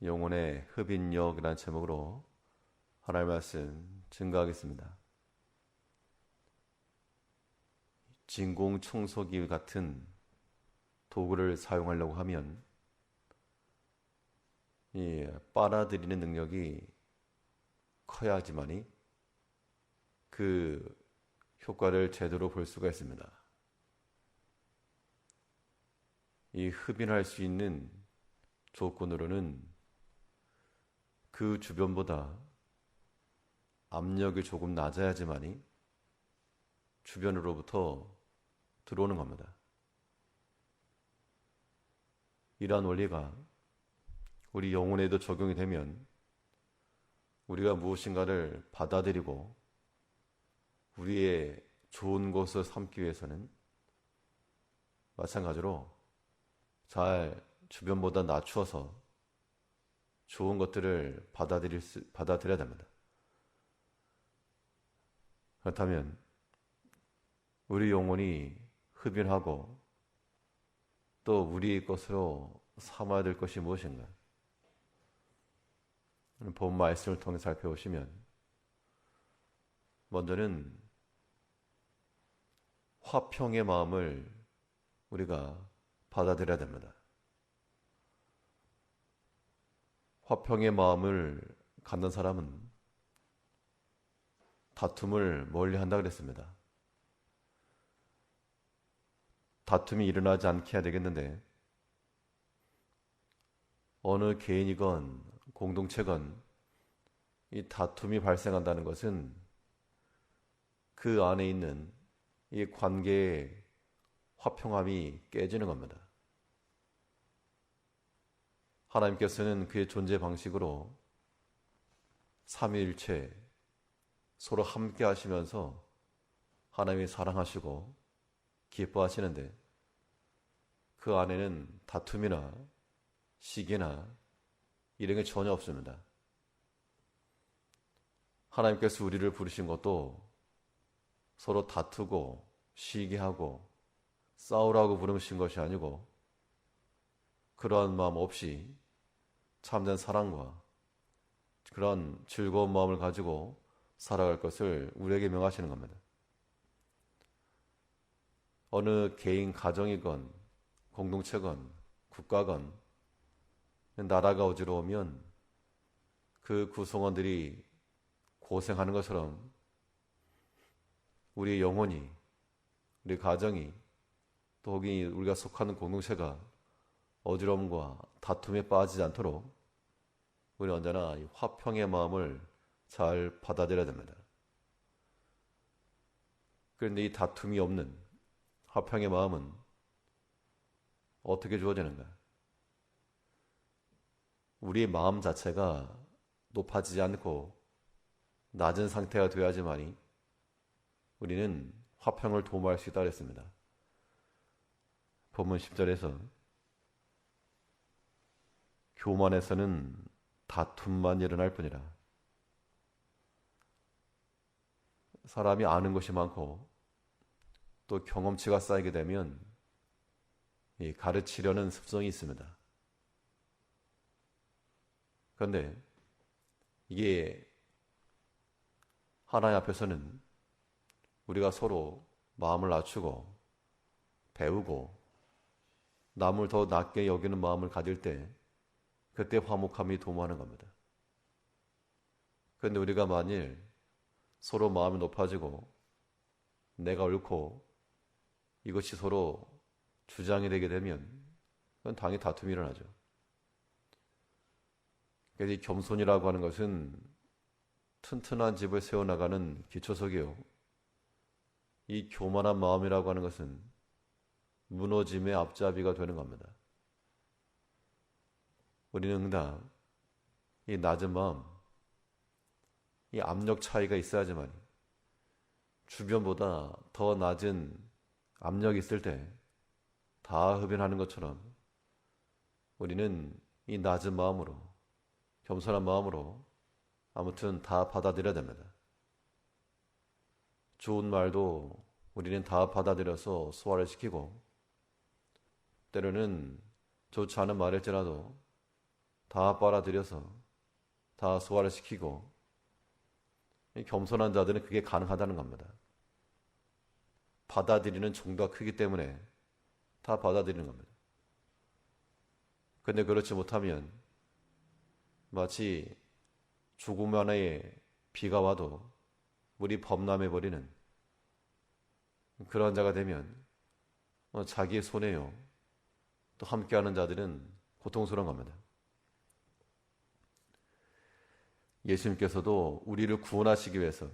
영혼의 흡인력이라는 제목으로 하나님의 말씀 증거하겠습니다. 진공 청소기 같은 도구를 사용하려고 하면 이 빨아들이는 능력이 커야지만이 그 효과를 제대로 볼 수가 있습니다. 이 흡인할 수 있는 조건으로는 그 주변보다 압력이 조금 낮아야지만이 주변으로부터 들어오는 겁니다. 이러한 원리가 우리 영혼에도 적용이 되면 우리가 무엇인가를 받아들이고 우리의 좋은 것을 삼기 위해서는 마찬가지로 잘 주변보다 낮추어서 좋은 것들을 받아들여야 됩니다. 그렇다면 우리 영혼이 흡인하고 또 우리 것으로 삼아야 될 것이 무엇인가? 본 말씀을 통해 살펴보시면 먼저는 화평의 마음을 우리가 받아들여야 됩니다. 화평의 마음을 갖는 사람은 다툼을 멀리 한다 그랬습니다. 다툼이 일어나지 않게 해야 되겠는데 어느 개인이건 공동체건 이 다툼이 발생한다는 것은 그 안에 있는 이 관계의 화평함이 깨지는 겁니다. 하나님께서는 그의 존재 방식으로 삼위일체 서로 함께 하시면서 하나님이 사랑하시고 기뻐하시는데 그 안에는 다툼이나 시기나 이런 게 전혀 없습니다. 하나님께서 우리를 부르신 것도 서로 다투고 시기하고 싸우라고 부르신 것이 아니고 그러한 마음 없이 참된 사랑과 그런 즐거운 마음을 가지고 살아갈 것을 우리에게 명하시는 겁니다. 어느 개인 가정이건 공동체건 국가건 나라가 어지러우면 그 구성원들이 고생하는 것처럼 우리 영혼이, 우리 가정이, 또 거기 우리가 속하는 공동체가 어지러움과 다툼에 빠지지 않도록 우리 언제나 이 화평의 마음을 잘 받아들여야 됩니다. 그런데 이 다툼이 없는 화평의 마음은 어떻게 주어지는가? 우리의 마음 자체가 높아지지 않고 낮은 상태가 되어야지만이 우리는 화평을 도모할 수 있다고 했습니다. 본문 10절에서 교만에서는 다툼만 일어날 뿐이라. 사람이 아는 것이 많고 또 경험치가 쌓이게 되면 가르치려는 습성이 있습니다. 그런데 이게 하나님 앞에서는 우리가 서로 마음을 낮추고 배우고 남을 더 낮게 여기는 마음을 가질 때 그때 화목함이 도모하는 겁니다. 그런데 우리가 만일 서로 마음이 높아지고 내가 옳고 이것이 서로 주장이 되게 되면 그건 당연히 다툼이 일어나죠. 그래서 이 겸손이라고 하는 것은 튼튼한 집을 세워나가는 기초석이요. 이 교만한 마음이라고 하는 것은 무너짐의 앞잡이가 되는 겁니다. 우리는 응답, 이 낮은 마음, 이 압력 차이가 있어야지만 주변보다 더 낮은 압력이 있을 때 다 흡인하는 것처럼 우리는 이 낮은 마음으로, 겸손한 마음으로 아무튼 다 받아들여야 됩니다. 좋은 말도 우리는 다 받아들여서 소화를 시키고 때로는 좋지 않은 말일지라도 다 빨아들여서 다 소화를 시키고, 이 겸손한 자들은 그게 가능하다는 겁니다. 받아들이는 정도가 크기 때문에 다 받아들이는 겁니다. 근데 그렇지 못하면 마치 조금 하나의 비가 와도 물이 범람해버리는 그런 자가 되면 자기의 손해요. 또 함께하는 자들은 고통스러운 겁니다. 예수님께서도 우리를 구원하시기 위해서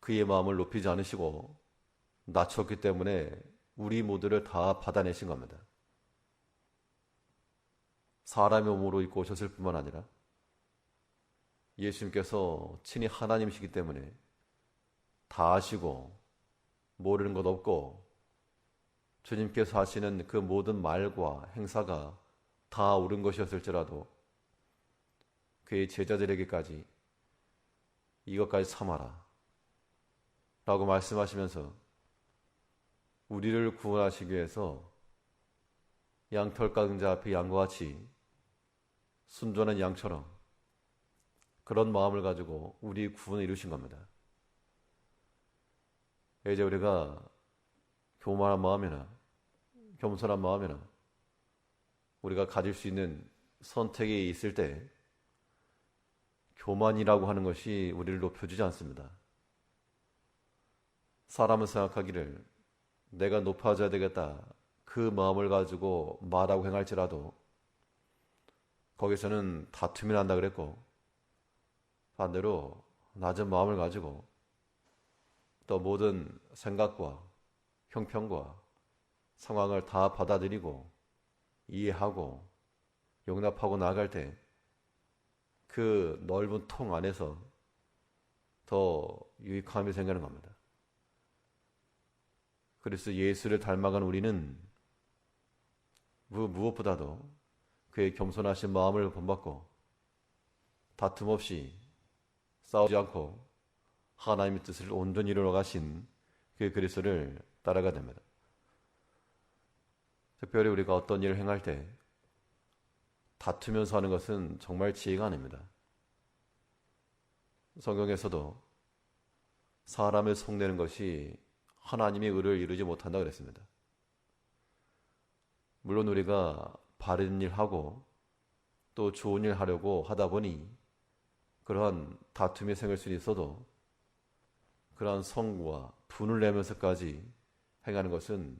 그의 마음을 높이지 않으시고 낮췄기 때문에 우리 모두를 다 받아내신 겁니다. 사람의 몸으로 입고 오셨을 뿐만 아니라 예수님께서 친히 하나님이시기 때문에 다 아시고 모르는 것 없고 주님께서 하시는 그 모든 말과 행사가 다 옳은 것이었을지라도 그의 제자들에게까지 이것까지 참아라 라고 말씀하시면서 우리를 구원하시기 위해서 양털 깎은 자 앞에 양과 같이 순전한 양처럼 그런 마음을 가지고 우리 구원을 이루신 겁니다. 이제 우리가 교만한 마음이나 겸손한 마음이나 우리가 가질 수 있는 선택이 있을 때 교만이라고 하는 것이 우리를 높여주지 않습니다. 사람은 생각하기를 내가 높아져야 되겠다 그 마음을 가지고 말하고 행할지라도 거기서는 다툼이 난다 그랬고 반대로 낮은 마음을 가지고 또 모든 생각과 형편과 상황을 다 받아들이고 이해하고 용납하고 나아갈 때 그 넓은 통 안에서 더 유익함이 생기는 겁니다. 그래서 예수를 닮아간 우리는 무엇보다도 그의 겸손하신 마음을 본받고 다툼 없이 싸우지 않고 하나님의 뜻을 온전히 이루어 가신 그 그리스도를 따라가야 됩니다. 특별히 우리가 어떤 일을 행할 때 다투면서 하는 것은 정말 지혜가 아닙니다. 성경에서도 사람을 속내는 것이 하나님의 의를 이루지 못한다 그랬습니다. 물론 우리가 바른 일 하고 또 좋은 일 하려고 하다 보니 그러한 다툼이 생길 수는 있어도 그러한 성과 분을 내면서까지 행하는 것은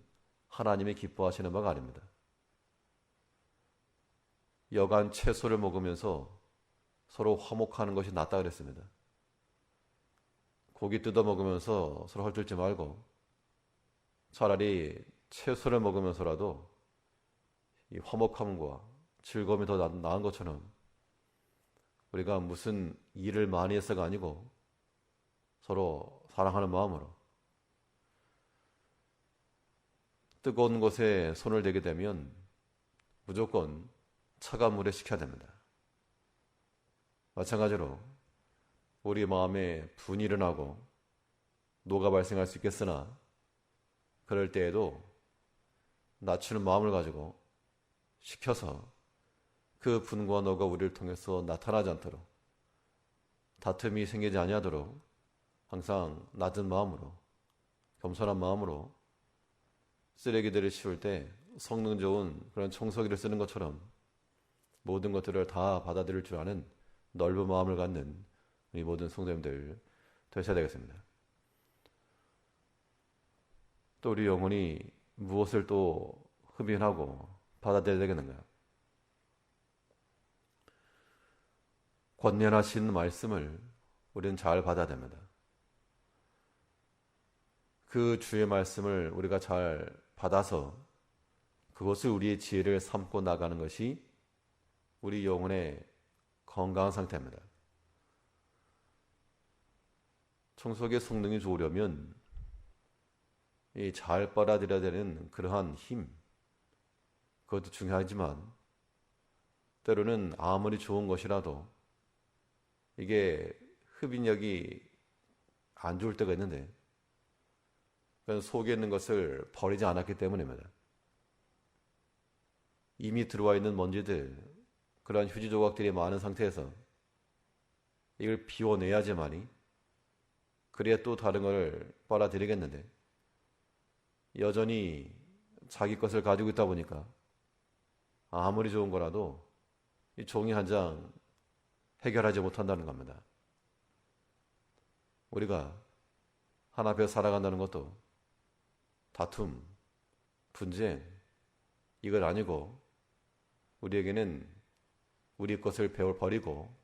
하나님이 기뻐하시는 바가 아닙니다. 여간 채소를 먹으면서 서로 화목하는 것이 낫다 그랬습니다. 고기 뜯어 먹으면서 서로 헐뜯지 말고 차라리 채소를 먹으면서라도 이 화목함과 즐거움이 더 나은 것처럼 우리가 무슨 일을 많이 해서가 아니고 서로 사랑하는 마음으로 뜨거운 것에 손을 대게 되면 무조건 차가운 물에 식혀야 됩니다. 마찬가지로 우리 마음에 분이 일어나고 노가 발생할 수 있겠으나 그럴 때에도 낮추는 마음을 가지고 식혀서 그 분과 노가 우리를 통해서 나타나지 않도록 다툼이 생기지 아니하도록 항상 낮은 마음으로 겸손한 마음으로 쓰레기들을 치울 때 성능 좋은 그런 청소기를 쓰는 것처럼 모든 것들을 다 받아들일 줄 아는 넓은 마음을 갖는 우리 모든 성도님들 되셔야 되겠습니다. 또 우리 영혼이 무엇을 또 흡인하고 받아들여야 되겠는가요? 권면하신 말씀을 우리는 잘 받아야 됩니다. 그 주의 말씀을 우리가 잘 받아서 그것을 우리의 지혜를 삼고 나가는 것이 우리 영혼의 건강한 상태입니다. 청소기의 성능이 좋으려면 이 잘 빨아들여야 되는 그러한 힘, 그것도 중요하지만 때로는 아무리 좋은 것이라도 이게 흡인력이 안 좋을 때가 있는데 그건 속에 있는 것을 버리지 않았기 때문입니다. 이미 들어와 있는 먼지들 그러한 휴지 조각들이 많은 상태에서 이걸 비워내야지만이 그래야 또 다른 걸 빨아들이겠는데 여전히 자기 것을 가지고 있다 보니까 아무리 좋은 거라도 이 종이 한 장 해결하지 못한다는 겁니다. 우리가 하나 앞에 살아간다는 것도 다툼, 분쟁 이걸 아니고 우리에게는 우리 것을 버리고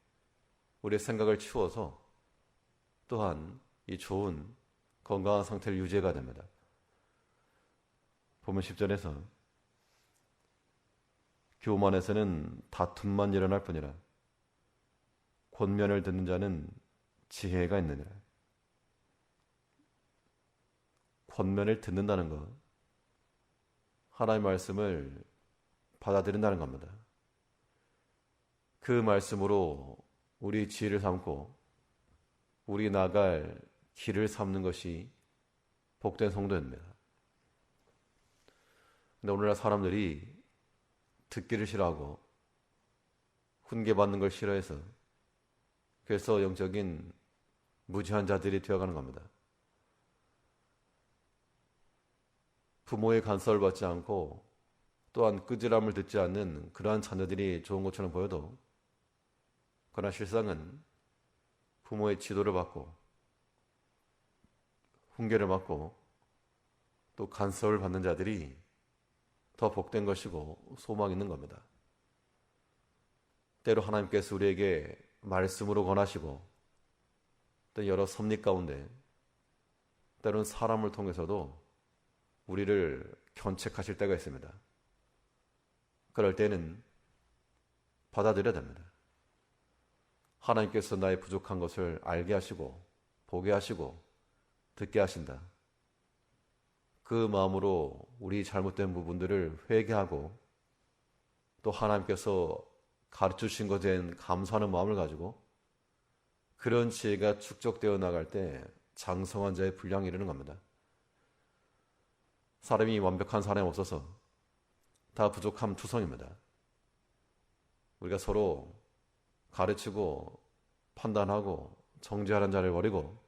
우리의 생각을 치워서 또한 이 좋은 건강한 상태를 유지해가 됩니다. 보면 10절에서 교만에서는 다툼만 일어날 뿐이라 권면을 듣는 자는 지혜가 있느니라. 권면을 듣는다는 것, 하나님의 말씀을 받아들인다는 겁니다. 그 말씀으로 우리 지혜를 삼고 우리 나갈 길을 삼는 것이 복된 성도입니다. 근데 오늘날 사람들이 듣기를 싫어하고 훈계받는 걸 싫어해서 그래서 영적인 무지한 자들이 되어가는 겁니다. 부모의 간섭을 받지 않고 또한 끄지람을 듣지 않는 그러한 자녀들이 좋은 것처럼 보여도 그러나 실상은 부모의 지도를 받고 훈계를 받고 또 간섭을 받는 자들이 더 복된 것이고 소망이 있는 겁니다. 때로 하나님께서 우리에게 말씀으로 권하시고 또 여러 섭리 가운데 때로는 사람을 통해서도 우리를 견책하실 때가 있습니다. 그럴 때는 받아들여야 됩니다. 하나님께서 나의 부족한 것을 알게 하시고 보게 하시고 듣게 하신다. 그 마음으로 우리 잘못된 부분들을 회개하고 또 하나님께서 가르쳐주신 것에 대한 감사하는 마음을 가지고 그런 지혜가 축적되어 나갈 때 장성한 자의 분량이 이르는 겁니다. 사람이 완벽한 사람이 없어서 다 부족함 투성입니다. 우리가 서로 가르치고 판단하고 정죄하는 자를 버리고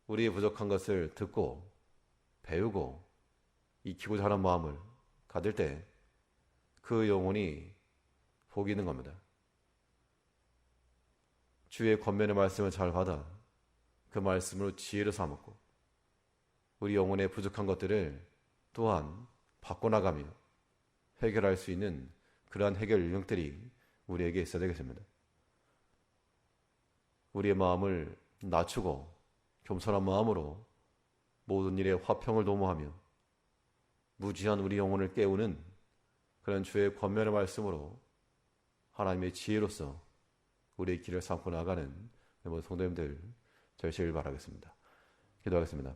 우리의 부족한 것을 듣고 배우고 익히고자 하는 마음을 가질 때 그 영혼이 복이 있는 겁니다. 주의 권면의 말씀을 잘 받아 그 말씀으로 지혜를 삼았고 우리 영혼의 부족한 것들을 또한 바꿔나가며 해결할 수 있는 그러한 해결 능력들이 우리에게 있어야 되겠습니다. 우리의 마음을 낮추고 겸손한 마음으로 모든 일에 화평을 도모하며 무지한 우리 영혼을 깨우는 그런 주의 권면의 말씀으로 하나님의 지혜로서 우리의 길을 삼고 나가는 모든 성도님들 되시길 바라겠습니다. 기도하겠습니다.